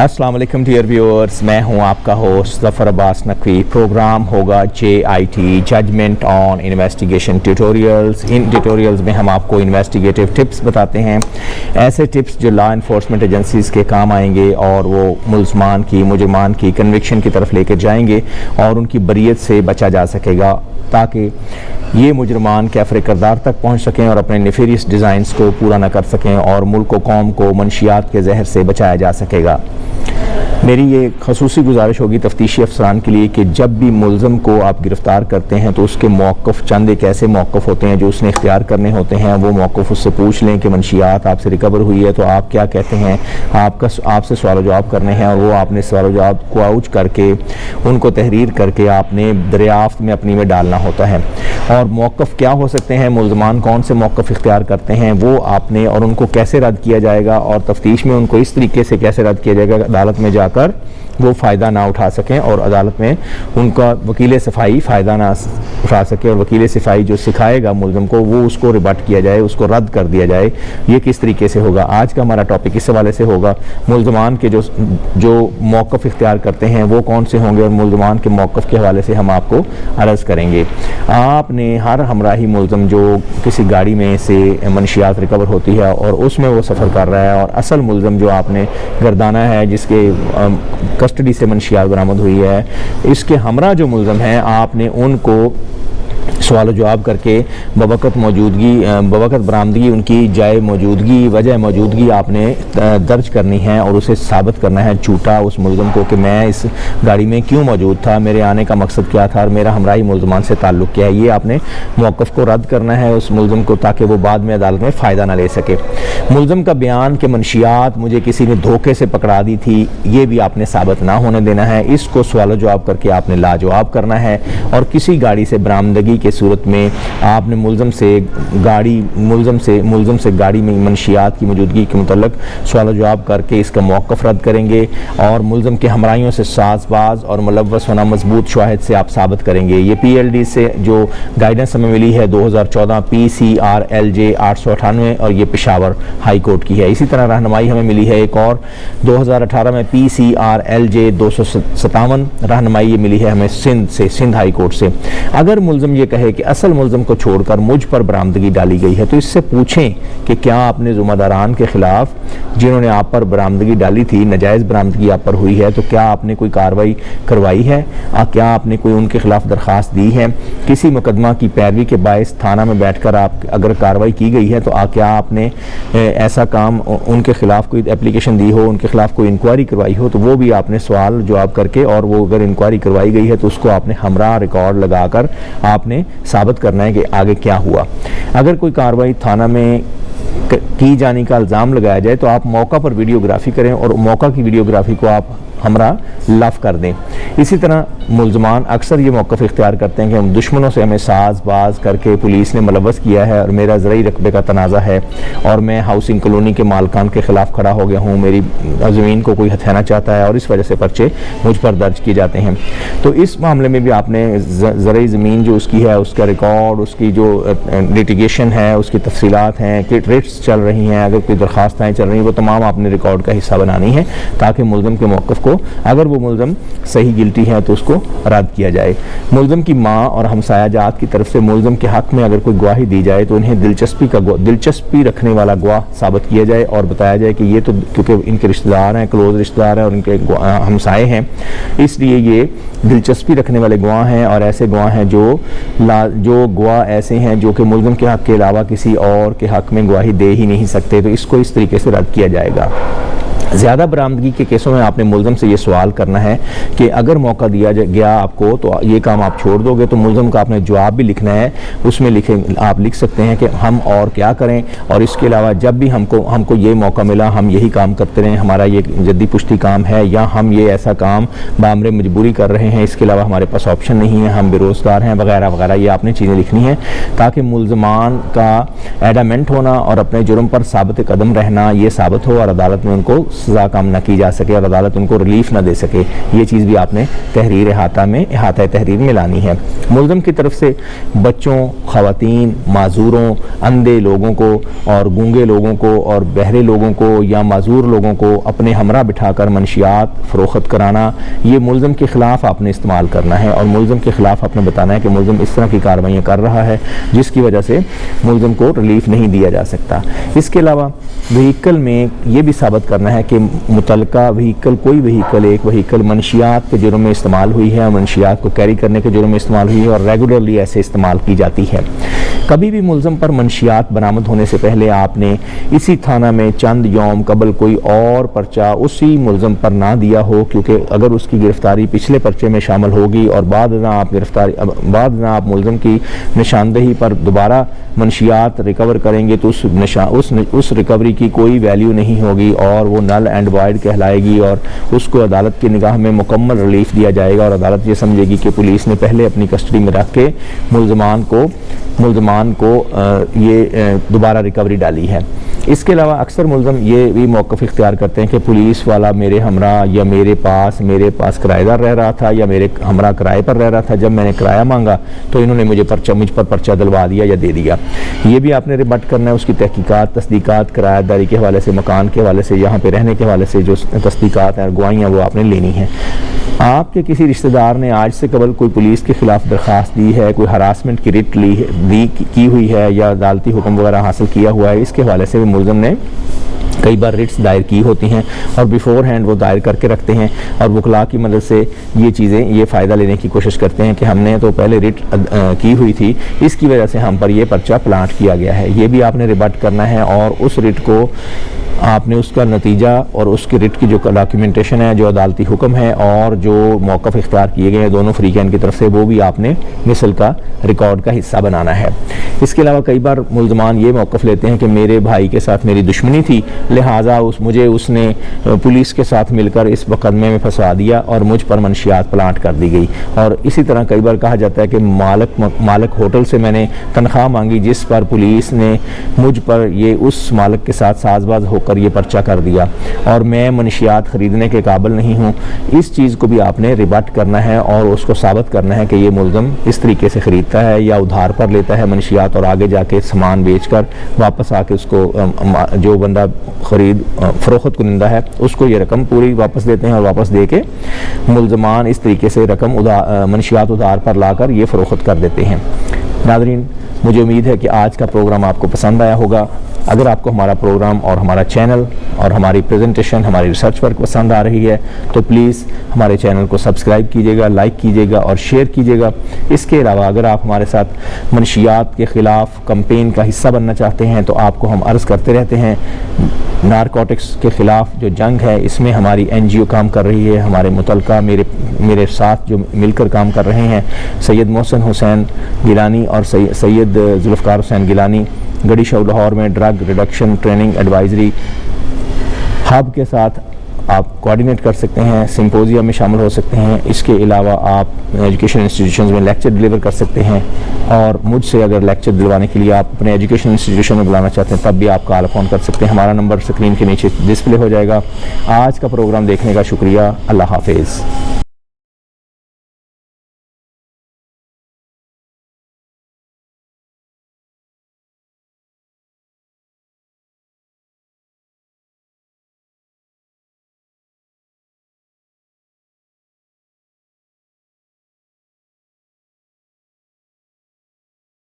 अस्सलाम वालेकुम dear viewers, मैं हूं आपका होस्ट ज़फ़र अब्बास नकवी। प्रोग्राम होगा JIT judgement on investigation tutorials. इन ट्यूटोरियल्स में हम आपको इन्वेस्टिगेटिव टिप्स बताते हैं, ऐसे टिप्स जो लॉ इन्फोर्समेंट एजेंसीज़ के काम आएंगे और वो मुजरिमान की कन्विक्शन की तरफ लेकर जाएंगे और उनकी बरीयत से बचा जा सकेगा, ताकि ये मुजरिमान कैफ़र किरदार तक पहुँच सकें और अपने नेफेरियस डिज़ाइंस को पूरा न कर सकें और मुल्क व कौम को मंशियात के जहर से बचाया जा सकेगा। मेरी ये खसूसी गुजारिश होगी तफ्तीशी अफसरान के लिए कि जब भी मुल्ज़म को आप गिरफ़्तार करते हैं तो उसके मौक़िफ़ चंद एक ऐसे मौक़िफ़ होते हैं जो उसने इख्तियार करने होते हैं। वो मौक़िफ़ उससे पूछ लें कि मंशियात आपसे रिकवर हुई है तो आप क्या कहते हैं, आपसे सवाल जवाब करने हैं और वो आपने सवाल जवाब को आउच करके उनको तहरीर करके आपने दरियाफ्त में अपनी में डालना होता है। और मौक़िफ़ क्या हो सकते हैं, मुल्ज़मान कौन से मौक़िफ़ इख्तियार करते हैं वो आपने, और उनको कैसे रद्द किया जाएगा और तफ्तीश में उनको इस तरीके से कैसे रद्द किया जाएगा अदालत में जाकर वो फ़ायदा ना उठा सकें और अदालत में उनका वकील सिफाई फ़ायदा ना उठा सके और वकील सिफाई जो सिखाएगा मुल्ज़म को वो उसको रिबट किया जाए, उसको रद्द कर दिया जाए। ये किस तरीके से होगा, आज का हमारा टॉपिक इस हवाले से होगा। मुल्ज़मान के जो मौक़िफ़ इख्तियार करते हैं वो कौन से होंगे और मुल्ज़मान के मौक़िफ़ के हवाले से हम आपको अर्ज़ करेंगे। आपने हर हमराही मुल्ज़म जो किसी गाड़ी में से मंशियात रिकवर होती है और उसमें वो सफ़र कर रहा है और असल मुल्ज़म जो आपने गर्दाना है, जिसके कस्टडी से मंशियात बरामद हुई है, इसके हमरा जो मुल्ज़म हैं आपने उनको सवाल जवाब करके बवक़्त बरामदगी उनकी जाए मौजूदगी वजह मौजूदगी आपने दर्ज करनी है और उसे साबित करना है झूठा उस मुल्ज़म को कि मैं इस गाड़ी में क्यों मौजूद था, मेरे आने का मकसद क्या था और मेरा हमराही मुल्ज़मान से ताल्लुक़ क्या है। ये आपने मौक़िफ़ को रद्द करना है उस मुल्ज़म को, ताकि वो बाद में अदालत में फ़ायदा ना ले सके। मुल्ज़म का बयान कि मंशियात मुझे किसी ने धोखे से पकड़ा दी थी, ये भी आपने साबित ना होने देना है। इसको सवाल जवाब करके आपने लाजवाब करना है और किसी गाड़ी से बरामदगी के सूरत में आपने मुल्ज़म से गाड़ी में मंशियात की मौजूदगी के मुतल्लिक़ सवाल जवाब करके इसका मौक़िफ़ रद्द करेंगे और मुल्ज़म के हमराइयों से साज़बाज़ और मुलव्वस होना मजबूत शवाहिद से आप साबित करेंगे। ये PLD से जो गाइडेंस हमें मिली है 2014 PCRLJ 898 और ये पेशावर हाई कोर्ट की है। इसी तरह रहनुमाई हमें मिली है एक और 2018 में PCRLJ 257 रहनुमाई ये मिली है हमें सिंध हाई कोर्ट से। अगर मुल्ज़म ये कहे कि असल मुल्ज़म को छोड़कर मुझ पर बरामदगी डाली गई है तो इससे पूछें कि क्या आपने ज़िम्मेदारान के ख़िलाफ़ जिन्होंने आप पर बरामदगी डाली थी, नाजायज़ बरामदगी आप पर हुई है, तो क्या आपने कोई कार्रवाई करवाई है, क्या आपने कोई उनके ख़िलाफ़ दरख्वास्त दी है। किसी मुकदमा की पैरवी के बायस थाना में बैठकर आप अगर कार्रवाई की गई है तो क्या आपने ऐसा काम उनके ख़िलाफ़ कोई एप्लीकेशन दी हो, उनके ख़िलाफ़ कोई इंक्वायरी करवाई हो, तो वो भी आपने सवाल जवाब करके, और वो अगर इंक्वायरी करवाई गई है तो उसको आपने हमरा रिकॉर्ड लगाकर आपने साबित करना है कि आगे क्या हुआ। अगर कोई कार्रवाई थाना में की जाने का इल्ज़ाम लगाया जाए तो आप मौका पर वीडियोग्राफी करें और मौका की वीडियोग्राफी को आप हमरा लफ कर दें। इसी तरह मुल्ज़मान अक्सर ये मौक़िफ़ इख्तियार करते हैं कि हम दुश्मनों से हमें साज़बाज़ करके पुलिस ने मुलव्वस किया है और मेरा ज़रूरी रकबे का तनाज़ा है और मैं हाउसिंग कॉलोनी के मालकान के ख़िलाफ़ खड़ा हो गया हूँ, मेरी ज़मीन को कोई हथियाना चाहता है और इस वजह से पर्चे मुझ पर दर्ज किए जाते हैं। तो इस मामले में भी आपने ज़रूरी ज़मीन जो उसकी है उसका रिकॉर्ड, उसकी जो लिटिगेशन है, उसकी तफसीलात हैं कि रेट्स चल रही हैं, अगर कोई दरख्वास्तें चल रही हैं, वो तमाम आपने रिकॉर्ड का हिस्सा बनानी है ताकि मुल्ज़म के मौक़िफ़ को, अगर वो मुल्ज़म सही गिल्टी है तो उसको रद्द किया जाए। मुल्ज़म की माँ और हमसायाजात की तरफ से मुल्ज़म के हक़ में अगर कोई गवाही दी जाए तो उन्हें दिलचस्पी रखने वाला गवाह साबित किया जाए और बताया जाए कि ये तो क्योंकि इनके रिश्तेदार हैं, क्लोज रिश्तेदार हैं और इनके हमसाए हैं, इसलिए ये दिलचस्पी रखने वाले गवाह हैं और ऐसे गवाह हैं जो गवाह ऐसे हैं जो कि मुल्ज़म के हक़ के अलावा किसी और के हक़ में गवाही दे ही नहीं सकते, तो इसको इस तरीके से रद्द किया जाएगा। ज़्यादा बरामदगी के केसों में आपने मुल्ज़म से ये सवाल करना है कि अगर मौका दिया गया आपको तो ये काम आप छोड़ दोगे, तो मुल्ज़म का आपने जवाब भी लिखना है। उसमें आप लिख सकते हैं कि हम और क्या करें और इसके अलावा जब भी हमको ये मौका मिला हम यही काम करते रहें, हमारा ये जद्दी पुश्ती काम है या हम ये ऐसा काम बामरे मजबूरी कर रहे हैं, इसके अलावा हमारे पास ऑप्शन नहीं है, हम बेरोज़गार हैं वगैरह वगैरह। ये आपने चीज़ें लिखनी है ताकि मुल्ज़मान का एडामेंट होना और अपने जुर्म पर साबित कदम रहना ये साबित हो और अदालत में उनको सज़ा कम ना की जा सके और अदालत उनको रिलीफ ना दे सके, ये चीज़ भी आपने तहरीर अहाता तहरीर में लानी है। मुल्ज़म की तरफ से बच्चों, ख़वातीन, माजूरों, अंधे लोगों को और गूंगे लोगों को और बहरे लोगों को या माजूर लोगों को अपने हमरा बिठाकर मंशियात फ़रोख्त कराना, ये मुल्ज़म के ख़िलाफ़ आपने इस्तेमाल करना है और मुल्ज़म के ख़िलाफ़ आपने बताना है कि मुल्ज़म इस तरह की कार्रवाइयाँ कर रहा है जिसकी वजह से मुल्ज़म को रिलीफ नहीं दिया जा सकता। इसके अलावा व्हीकल में ये भी साबित करना है कि मुतलका व्हीकल, कोई व्हीकल, एक व्हीकल मंशियात के जुर्म में इस्तेमाल हुई है, मंशियात को कैरी करने के जुर्म में इस्तेमाल हुई है और रेगुलरली ऐसे इस्तेमाल की जाती है। कभी भी मुल्ज़म पर मंशियात बरामद होने से पहले आपने इसी थाना में चंद यौम कबल कोई और पर्चा उसी मुल्ज़म पर ना दिया हो, क्योंकि अगर उसकी गिरफ्तारी पिछले पर्चे में शामिल होगी और बाद में आप मुल्ज़म की निशानदेही पर दोबारा मंशियात रिकवर करेंगे तो उस रिकवरी की कोई वैल्यू नहीं होगी और वो नल एंड वॉइड कहलाएगी और उसको अदालत की निगाह में मुकम्मल रिलीफ दिया जाएगा और अदालत ये समझेगी कि पुलिस ने पहले अपनी कस्टडी में रख के मुल्ज़मान को ये दोबारा रिकवरी डाली है। इसके अलावा अक्सर मुल्ज़म ये भी मौक़िफ़ इख्तियार करते हैं कि पुलिस वाला मेरे हमरा या मेरे पास किराएदार रह रहा था या मेरे हमरा किराए पर रह रहा था, जब मैंने किराया मांगा तो इन्होंने मुझ पर पर्चा दिलवा दिया या दे दिया। ये भी आपने रिबट करना है, उसकी तहकीकात, तस्दीकात, किराएदारी के हवाले से, मकान के हवाले से, यहाँ पे रहने के हवाले से जो तस्दीकात हैं, गवाहियाँ, वो आपने लेनी है। आपके किसी रिश्तेदार ने आज से कबल कोई पुलिस के ख़िलाफ़ दरख्वास्त दी है, कोई हरासमेंट की रिट की हुई है या अदालती हुक्म वगैरह हासिल किया हुआ है, इसके हवाले से भी मुल्ज़म ने कई बार रिट्स दायर की होती हैं और बिफोर हैंड वो दायर करके रखते हैं और वकला की मदद से ये फ़ायदा लेने की कोशिश करते हैं कि हमने तो पहले रिट की हुई थी, इसकी वजह से हम पर ये पर्चा प्लांट किया गया है। ये भी आपने रिबट करना है और उस रिट को आपने उसका नतीजा और उसकी रिट की जो डॉक्यूमेंटेशन है, जो अदालती हुक्म है और जो मौक़िफ़ इख्तियार किए गए हैं दोनों फ्रीकैन की तरफ से, वो भी आपने मिसल का रिकॉर्ड का हिस्सा बनाना है। इसके अलावा कई बार मुल्ज़मान ये मौक़िफ़ लेते हैं कि मेरे भाई के साथ मेरी दुश्मनी थी, लिहाजा मुझे उसने पुलिस के साथ मिलकर इस मुकदमे में फंसा दिया और मुझ पर मंशियात प्लांट कर दी गई। और इसी तरह कई बार कहा जाता है कि मालिक होटल से मैंने तनख्वाह मांगी जिस पर पुलिस ने मुझ पर ये उस मालिक के साथ साजबाज होकर ये पर्चा कर दिया और मैं मंशियात ख़रीदने के काबिल नहीं हूँ। इस चीज़ को भी आपने रिबट करना है और उसको साबित करना है कि ये मुल्ज़म इस तरीके से ख़रीदता है या उधार पर लेता है मंशियात और आगे जाके सामान बेचकर वापस आके उसको जो बंदा ख़रीद फ़रोख्त कुनिंदा है उसको ये रकम पूरी वापस देते हैं और वापस दे के मुल्ज़मान इस तरीके से रकम मंशियात उधार पर लाकर ये फ़रोख्त कर देते हैं। नाज़रीन, मुझे उम्मीद है कि आज का प्रोग्राम आपको पसंद आया होगा। अगर आपको हमारा प्रोग्राम और हमारा चैनल और हमारी प्रेजेंटेशन, हमारी रिसर्च वर्क पसंद आ रही है तो प्लीज़ हमारे चैनल को सब्सक्राइब कीजिएगा, लाइक कीजिएगा और शेयर कीजिएगा। इसके अलावा अगर आप हमारे साथ मंशियात के ख़िलाफ़ कैंपेन का हिस्सा बनना चाहते हैं तो आपको हम अर्ज़ करते रहते हैं, नारकोटिक्स के ख़िलाफ़ जो जंग है इसमें हमारी NGO काम कर रही है। हमारे मुतलका मेरे साथ जो मिलकर काम कर रहे हैं सैयद मोहसिन हुसैन गिलानी और सैयद जुल्फ़कार हुसैन गिलानी गड़ी शव लाहौर में drug reduction training advisory hub के साथ आप कोऑर्डिनेट कर सकते हैं, सिंपोजियम में शामिल हो सकते हैं। इसके अलावा आप एजुकेशन इंस्टीट्यूशंस में लेक्चर डिलीवर कर सकते हैं और मुझसे अगर लेक्चर दिलवाने के लिए आप अपने एजुकेशन इंस्टीट्यूशन में बुलाना चाहते हैं तब भी आप कॉल फ़ोन कर सकते हैं। हमारा नंबर स्क्रीन के नीचे डिस्प्ले हो जाएगा। आज का प्रोग्राम देखने का शुक्रिया। अल्लाह हाफिज़।